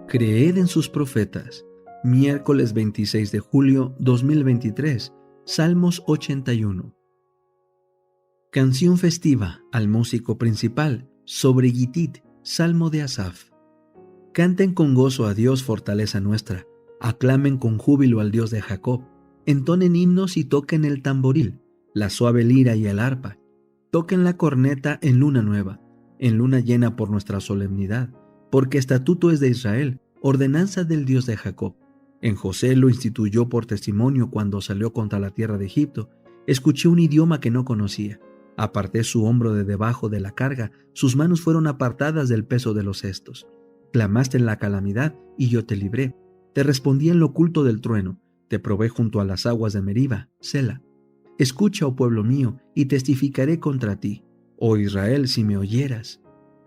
Creed en sus profetas. Miércoles 26 de julio 2023. Salmos 81. Canción festiva al músico principal, sobre Gittit, Salmo de Asaf. Canten con gozo a Dios, fortaleza nuestra. Aclamen con júbilo al Dios de Jacob. Entonen himnos y toquen el tamboril, la suave lira y el arpa. Toquen la corneta en luna nueva, en luna llena por nuestra solemnidad, porque estatuto es de Israel, ordenanza del Dios de Jacob. En José lo instituyó por testimonio cuando salió contra la tierra de Egipto. Escuché un idioma que no conocía. Aparté su hombro de debajo de la carga, sus manos fueron apartadas del peso de los cestos. Clamaste en la calamidad y yo te libré. Te respondí en lo oculto del trueno. Te probé junto a las aguas de Meriba, Sela. Escucha, oh pueblo mío, y testificaré contra ti. Oh Israel, si me oyeras.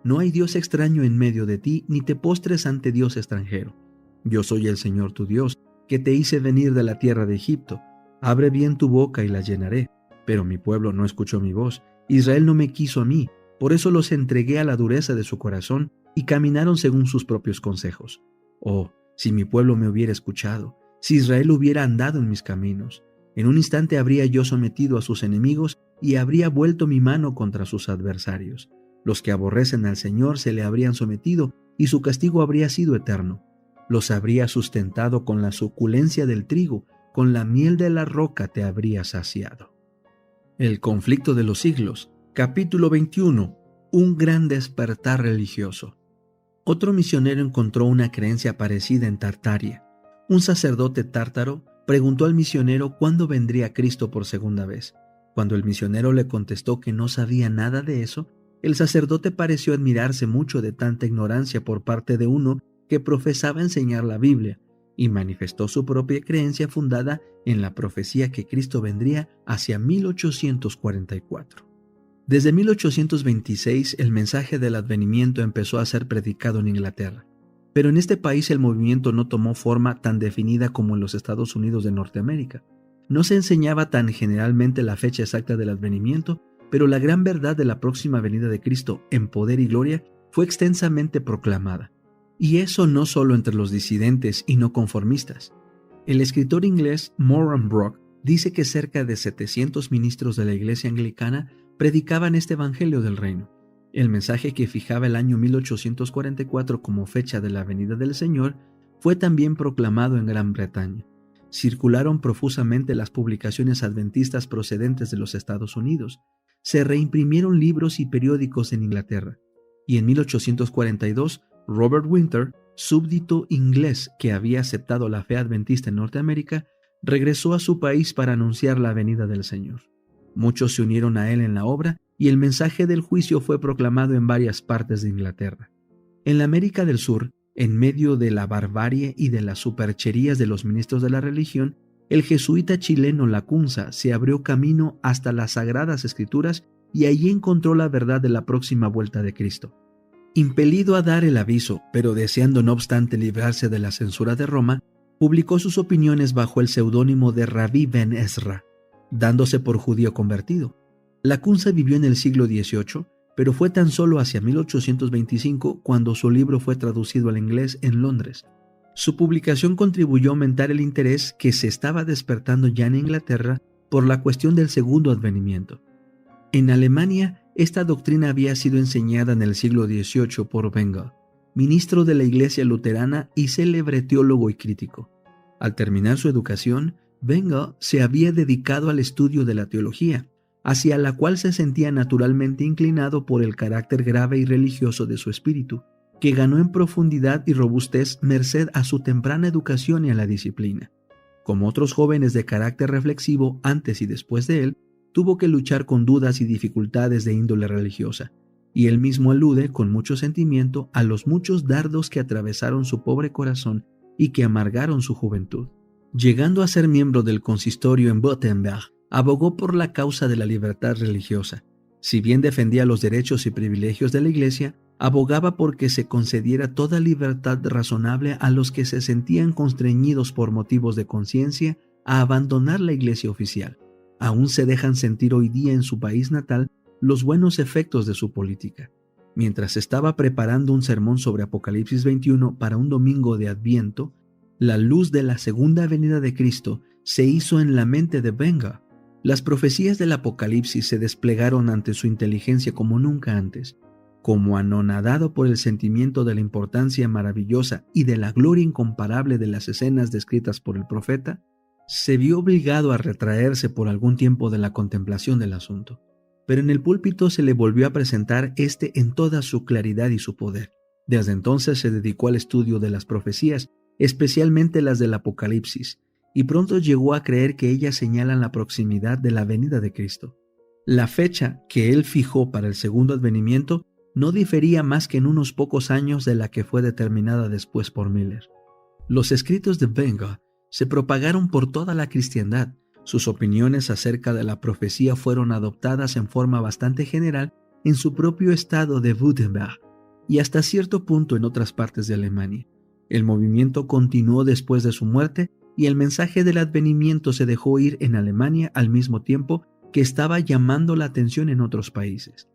No hay Dios extraño en medio de ti, ni te postres ante Dios extranjero. Yo soy el Señor tu Dios, que te hice venir de la tierra de Egipto. Abre bien tu boca y la llenaré. Pero mi pueblo no escuchó mi voz. Israel no me quiso a mí. Por eso los entregué a la dureza de su corazón y caminaron según sus propios consejos. Oh, si mi pueblo me hubiera escuchado, si Israel hubiera andado en mis caminos, en un instante habría yo sometido a sus enemigos y habría vuelto mi mano contra sus adversarios. Los que aborrecen al Señor se le habrían sometido y su castigo habría sido eterno. Los habría sustentado con la suculencia del trigo, con la miel de la roca te habría saciado. El conflicto de los siglos, capítulo 21, un gran despertar religioso. Otro misionero encontró una creencia parecida en Tartaria. Un sacerdote tártaro preguntó al misionero cuándo vendría Cristo por segunda vez. Cuando el misionero le contestó que no sabía nada de eso, el sacerdote pareció admirarse mucho de tanta ignorancia por parte de uno que profesaba enseñar la Biblia, y manifestó su propia creencia fundada en la profecía que Cristo vendría hacia 1844. Desde 1826 el mensaje del advenimiento empezó a ser predicado en Inglaterra, pero en este país el movimiento no tomó forma tan definida como en los Estados Unidos de Norteamérica. No se enseñaba tan generalmente la fecha exacta del advenimiento, pero la gran verdad de la próxima venida de Cristo en poder y gloria fue extensamente proclamada. Y eso no solo entre los disidentes y no conformistas. El escritor inglés Moran Brock dice que cerca de 700 ministros de la Iglesia Anglicana predicaban este evangelio del reino. El mensaje que fijaba el año 1844 como fecha de la venida del Señor fue también proclamado en Gran Bretaña. Circularon profusamente las publicaciones adventistas procedentes de los Estados Unidos. Se reimprimieron libros y periódicos en Inglaterra. Y en 1842, Robert Winter, súbdito inglés que había aceptado la fe adventista en Norteamérica, regresó a su país para anunciar la venida del Señor. Muchos se unieron a él en la obra y el mensaje del juicio fue proclamado en varias partes de Inglaterra. En la América del Sur, en medio de la barbarie y de las supercherías de los ministros de la religión, el jesuita chileno Lacunza se abrió camino hasta las Sagradas Escrituras y allí encontró la verdad de la próxima vuelta de Cristo. Impelido a dar el aviso, pero deseando no obstante librarse de la censura de Roma, publicó sus opiniones bajo el seudónimo de Rabí Ben Ezra, dándose por judío convertido. Lacunza vivió en el siglo XVIII, pero fue tan solo hacia 1825 cuando su libro fue traducido al inglés en Londres. Su publicación contribuyó a aumentar el interés que se estaba despertando ya en Inglaterra por la cuestión del segundo advenimiento. En Alemania, esta doctrina había sido enseñada en el siglo XVIII por Bengel, ministro de la Iglesia luterana y célebre teólogo y crítico. Al terminar su educación, Bengel se había dedicado al estudio de la teología, hacia la cual se sentía naturalmente inclinado por el carácter grave y religioso de su espíritu, que ganó en profundidad y robustez merced a su temprana educación y a la disciplina. Como otros jóvenes de carácter reflexivo antes y después de él, tuvo que luchar con dudas y dificultades de índole religiosa, y él mismo alude con mucho sentimiento a los muchos dardos que atravesaron su pobre corazón y que amargaron su juventud. Llegando a ser miembro del consistorio en Wittenberg, abogó por la causa de la libertad religiosa. Si bien defendía los derechos y privilegios de la Iglesia, abogaba por que se concediera toda libertad razonable a los que se sentían constreñidos por motivos de conciencia a abandonar la Iglesia oficial. Aún se dejan sentir hoy día en su país natal los buenos efectos de su política. Mientras estaba preparando un sermón sobre Apocalipsis 21 para un domingo de Adviento, la luz de la segunda venida de Cristo se hizo en la mente de Wenger. Las profecías del Apocalipsis se desplegaron ante su inteligencia como nunca antes. Como anonadado por el sentimiento de la importancia maravillosa y de la gloria incomparable de las escenas descritas por el profeta, se vio obligado a retraerse por algún tiempo de la contemplación del asunto. Pero en el púlpito se le volvió a presentar en toda su claridad y su poder. Desde entonces se dedicó al estudio de las profecías, especialmente las del Apocalipsis, y pronto llegó a creer que ellas señalan la proximidad de la venida de Cristo. La fecha que él fijó para el segundo advenimiento no difería más que en unos pocos años de la que fue determinada después por Miller. Los escritos de Wenger se propagaron por toda la cristiandad. Sus opiniones acerca de la profecía fueron adoptadas en forma bastante general en su propio estado de Württemberg y hasta cierto punto en otras partes de Alemania. El movimiento continuó después de su muerte y el mensaje del advenimiento se dejó oír en Alemania al mismo tiempo que estaba llamando la atención en otros países.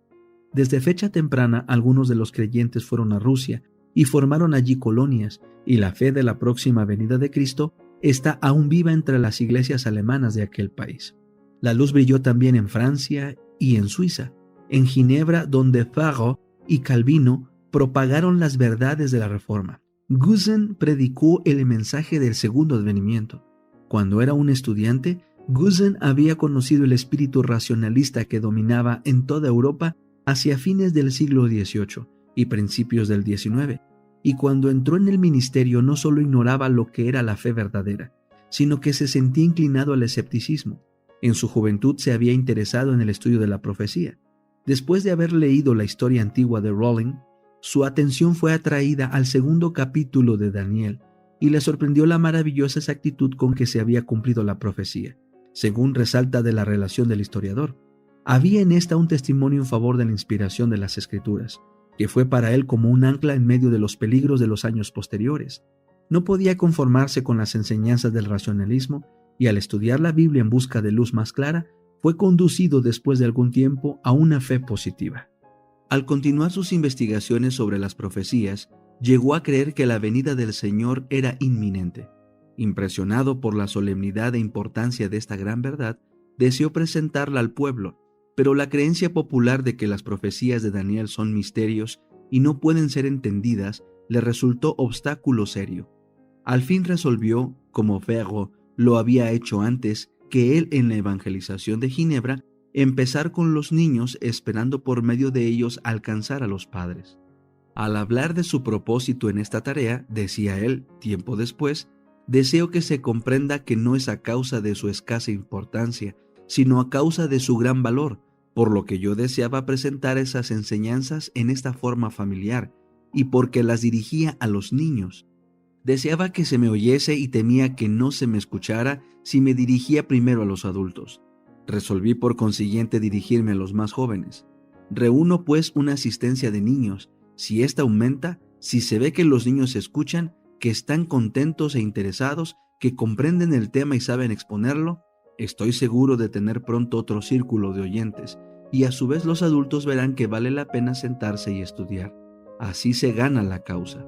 Desde fecha temprana, algunos de los creyentes fueron a Rusia y formaron allí colonias, y la fe de la próxima venida de Cristo está aún viva entre las iglesias alemanas de aquel país. La luz brilló también en Francia y en Suiza, en Ginebra, donde Farel y Calvino propagaron las verdades de la Reforma. Gusen predicó el mensaje del segundo advenimiento. Cuando era un estudiante, Gusen había conocido el espíritu racionalista que dominaba en toda Europa hacia fines del siglo XVIII y principios del XIX, y cuando entró en el ministerio no solo ignoraba lo que era la fe verdadera, sino que se sentía inclinado al escepticismo. En su juventud se había interesado en el estudio de la profecía. Después de haber leído la historia antigua de Rowling, su atención fue atraída al segundo capítulo de Daniel y le sorprendió la maravillosa exactitud con que se había cumplido la profecía, según resalta de la relación del historiador. Había en esta un testimonio en favor de la inspiración de las Escrituras, que fue para él como un ancla en medio de los peligros de los años posteriores. No podía conformarse con las enseñanzas del racionalismo y al estudiar la Biblia en busca de luz más clara, fue conducido después de algún tiempo a una fe positiva. Al continuar sus investigaciones sobre las profecías, llegó a creer que la venida del Señor era inminente. Impresionado por la solemnidad e importancia de esta gran verdad, deseó presentarla al pueblo, pero la creencia popular de que las profecías de Daniel son misterios y no pueden ser entendidas le resultó obstáculo serio. Al fin resolvió, como Ferro lo había hecho antes, que él en la evangelización de Ginebra, empezar con los niños esperando por medio de ellos alcanzar a los padres. Al hablar de su propósito en esta tarea, decía él, tiempo después, deseo que se comprenda que no es a causa de su escasa importancia, sino a causa de su gran valor, por lo que yo deseaba presentar esas enseñanzas en esta forma familiar y porque las dirigía a los niños. Deseaba que se me oyese y temía que no se me escuchara si me dirigía primero a los adultos. Resolví por consiguiente dirigirme a los más jóvenes. Reúno pues una asistencia de niños. Si ésta aumenta, si se ve que los niños escuchan, que están contentos e interesados, que comprenden el tema y saben exponerlo, estoy seguro de tener pronto otro círculo de oyentes, y a su vez los adultos verán que vale la pena sentarse y estudiar. Así se gana la causa.